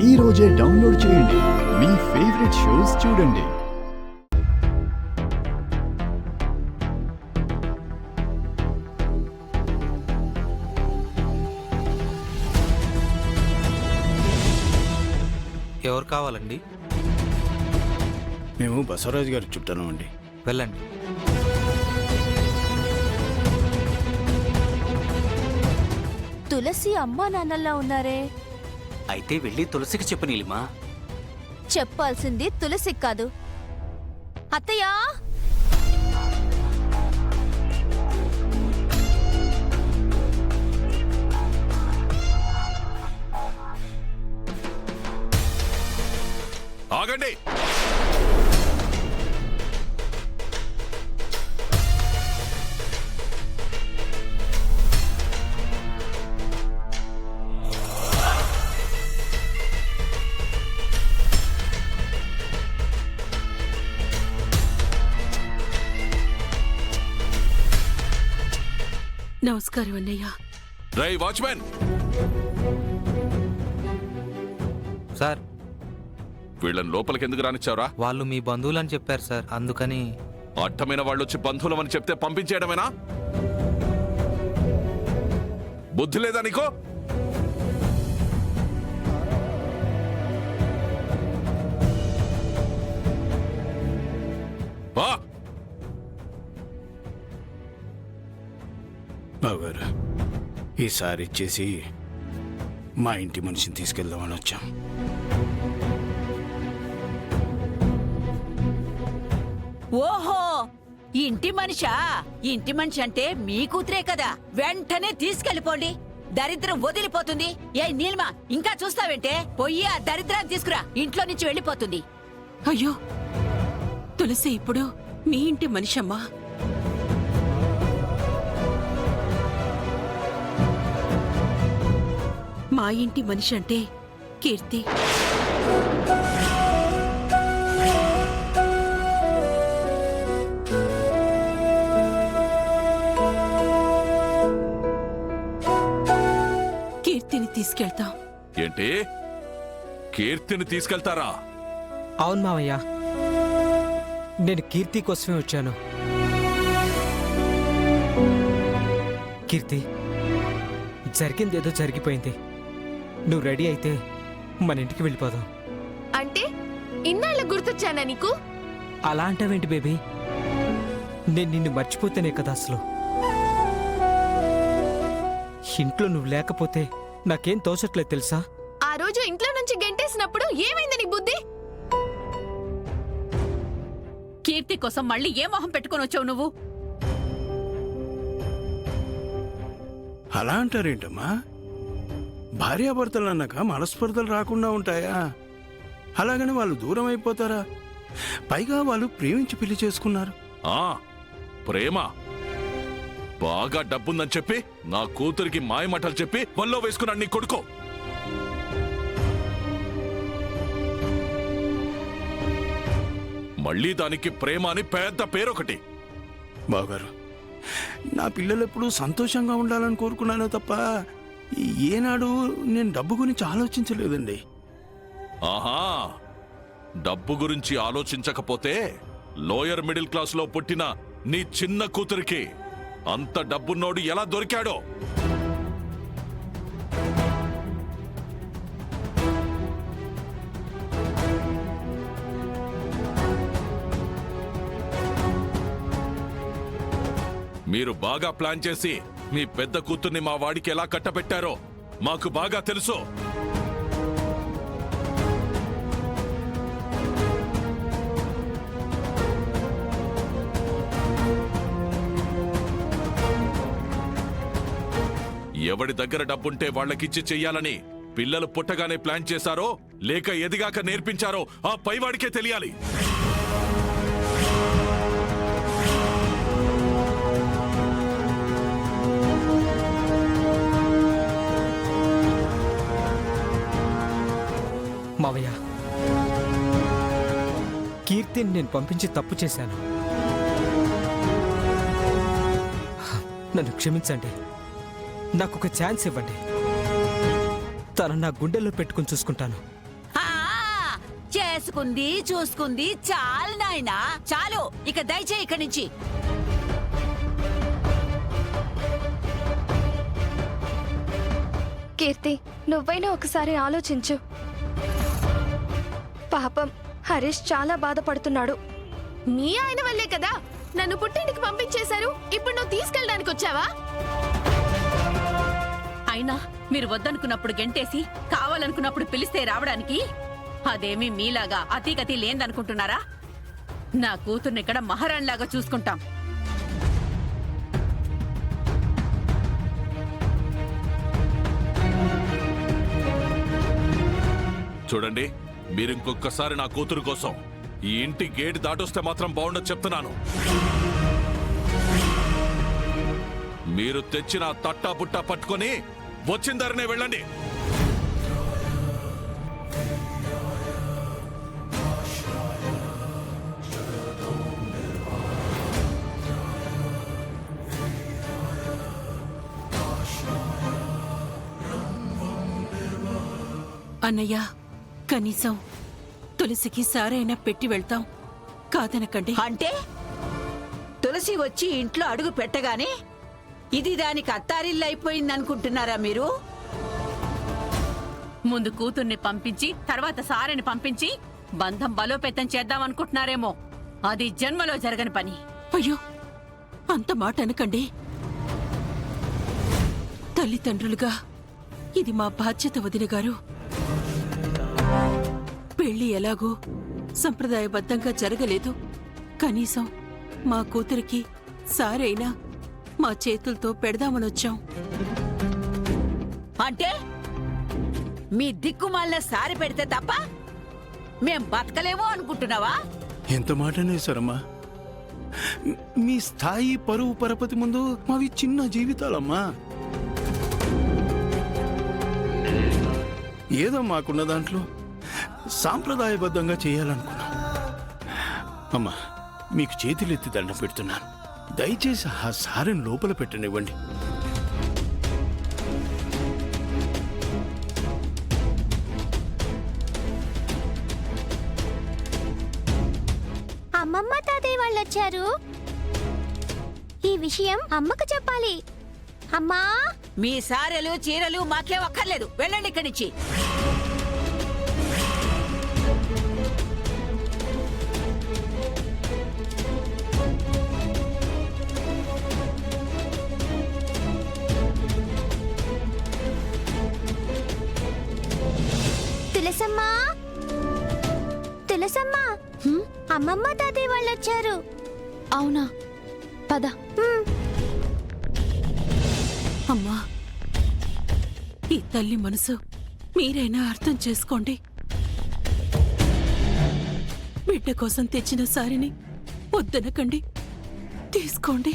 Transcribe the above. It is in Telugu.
ఈ రోజే డౌన్లోడ్ చేయండి. మీ ఫేవరెట్ షోస్ చూడండి. ఎవరు కావాలండి? మేము బసవరాజు గారి చుట్టాను అండి. వెళ్ళండి. తులసి అమ్మా నాన్నల్లా ఉన్నారే. అయితే వెళ్ళి తులసికి చెప్పు నీలిమా. చెప్పాల్సింది తులసికి కాదు. అత్తయ్యా, ఆగండి. నమస్కారం అన్నయ్య. రై వాచ్మెన్, సార్, వీళ్ళని లోపలికి ఎందుకు రానిచ్చావురా? వాళ్ళు మీ బంధువులని చెప్పారు సార్, అందుకని. అడ్డమైన వాళ్ళు వచ్చి బంధువులమని చెప్తే పంపించేయడమేనా? బుద్ధి లేదా నీకో? బావగారు, ఈసారి ఇచ్చేసి మా ఇంటి మనిషిని తీసుకెళ్దామని వచ్చాం. ఓహో, ఇంటి మనిషా? ఇంటి మనిషి అంటే మీ కూతురే కదా. వెంటనే తీసుకెళ్లిపోండి, దరిద్రం వదిలిపోతుంది. ఏ నీలిమా, ఇంకా చూస్తావేంటే? పొయ్యి ఆ దరిద్రాన్ని తీసుకురా, ఇంట్లో నుంచి వెళ్ళిపోతుంది. అయ్యో, తులసి ఇప్పుడు మీ ఇంటి మనిషమ్మా. మా ఇంటి మనిషి అంటే కీర్తి. కీర్తిని తీసుకెళ్తాం. ఏంటి, కీర్తిని తీసుకెళ్తారా? అవును మావయ్య, నేను కీర్తి కోసమే వచ్చాను. కీర్తి, జరిగిందేదో జరిగిపోయింది. నువ్వు రెడీ అయితే మన ఇంటికి వెళ్ళిపోదాం. అంటే ఇన్నాళ్ళ గుర్తొచ్చానా నీకు? అలా అంటావేంటి బేబీ? నేను నిన్ను మర్చిపోతేనే కదా అసలు. ఇంట్లో నువ్వు లేకపోతే నాకేం తోచట్లేదు తెలుసా? ఆ రోజు ఇంట్లో నుంచి గెంటేసినప్పుడు ఏమైంది నీ బుద్ధి? కీర్తి కోసం మళ్ళీ ఏ మొహం పెట్టుకొని వచ్చావు నువ్వు? అలా అంటారేంటమ్మా? భార్యాభర్తలు అన్నాక మనస్పర్ధలు రాకుండా ఉంటాయా? అలాగని వాళ్ళు దూరం అయిపోతారా? పైగా వాళ్ళు ప్రేమించి పెళ్లి చేసుకున్నారు. ప్రేమ బాగా డబ్బుందని చెప్పి నా కూతురికి మాయమాటలు చెప్పి వల్లో వేసుకున్నాడు నీ కొడుకు. మళ్ళీ దానికి ప్రేమ అని పెద్ద పేరొకటి. బావగారు, నా పిల్లలు ఎప్పుడూ సంతోషంగా ఉండాలని కోరుకున్నానో తప్ప ఏనాడు నేను డబ్బు గురించి ఆలోచించలేదండి. ఆహా, డబ్బు గురించి ఆలోచించకపోతే లోయర్ మిడిల్ క్లాస్ లో పుట్టిన నీ చిన్న కూతురికి అంత డబ్బున్నోడు ఎలా దొరికాడో? మీరు బాగా ప్లాన్ చేసి మీ పెద్ద కూతుర్ని మా వాడికి ఎలా కట్టబెట్టారో మాకు బాగా తెలుసు. ఎవడి దగ్గర డబ్బుంటే వాళ్ళకిచ్చి చెయ్యాలని పిల్లలు పుట్టగానే ప్లాన్ చేశారో లేక ఎదిగాక నేర్పించారో ఆ పైవాడికే తెలియాలి. మావయ్య, కీర్తిని నేను పంపించి తప్పు చేశాను. నన్ను క్షమించండి, నాకొక ఛాన్స్ ఇవ్వండి. తను నా గుండెల్లో పెట్టుకుని చూసుకుంటాను. చేసుకుంది చూసుకుంది చాలు నాయనా, చాలు. ఇక దయచేయి ఇక్కడి నుంచి. కీర్తి, నువ్వైనా ఒకసారి ఆలోచించు. పాపం హరీష్ చాలా బాధపడుతున్నాడు. మీ ఆయన వల్లే కదా నన్ను పుట్టింటికి పంపించేశారు. ఇప్పుడు నువ్వు తీసుకెళ్ళడానికి వచ్చావా? అయినా మీరు వద్దనుకున్నప్పుడు గెంటేసి కావాలనుకున్నప్పుడు పిలిస్తే రావడానికి అదేమీ మీలాగా అతీగతి లేదనుకుంటున్నారా? నా కూతుర్ని ఇక్కడ మహారాణిలాగా చూసుకుంటాం. చూడండి, మీరు ఇంకొకసారి నా కూతురు కోసం ఈ ఇంటి గేట్ దాటొస్తే మాత్రం బాగుండదు చెప్తున్నాను. మీరు తెచ్చిన తట్టా బుట్టా పట్టుకొని వచ్చిన ధరనే వెళ్ళండి. అన్నయ్య, కనీసం తులసికి సారైనా పెట్టి వెళ్తాం, కాదనకండి. అంటే తులసి వచ్చి ఇంట్లో అడుగు పెట్టగానే ఇది దానికి అత్తారిల్లు అయిపోయిందనుకుంటున్నారా మీరు? ముందు కూతుర్ని పంపించి తర్వాత సారెని పంపించి బంధం బలోపేతం చేద్దామనుకుంటున్నారేమో. అది జన్మలో జరగని పని. అయ్యో, అంత మాట అనకండి. తల్లిదండ్రులుగా ఇది మా బాధ్యత వదిన గారు. పెళ్లి ఎలాగో సంప్రదాయబద్ధంగా జరగలేదు. కనీసం మా కూతురికి సారైనా మా చేతులతో పెడదామనొచ్చాం. అంటే మీ దిక్కుమాలిన సారి పెడితే తప్ప మేం బతకలేమో అనుకుంటున్నావా? ఎంత మాట అనేసారమ్మా. మీ స్థాయి పరువు పరపతి ముందు మావి చిన్న జీవితాలమ్మా. ఏదో మాకున్న దాంట్లో సాంప్రదాయబద్ధంగా చేయాలనుకున్నాం. అమ్మా, మీకు చేతులెత్తి దండం పెడుతున్నాను. దయచేసి ఆ సారిని లోపల పెట్టనివ్వండి. అమ్మమ్మ తాతయ్య వాళ్ళు వచ్చారు. ఈ విషయం అమ్మకు చెప్పాలి. అమ్మా, మీ సారెలు చీరలు మాకేం అక్కర్లేదు. వెళ్ళండి ఇక్కడి నుంచి. తులసమ్మా, తులసమ్మా, అమ్మమ్మ తాతయ్య వాళ్ళు వచ్చారు. అవునా? పద. అమ్మా, ఈ తల్లి మనసు మీరైనా అర్థం చేసుకోండి. బిడ్డ కోసం తెచ్చిన సారిని వద్దనకండి, తీసుకోండి.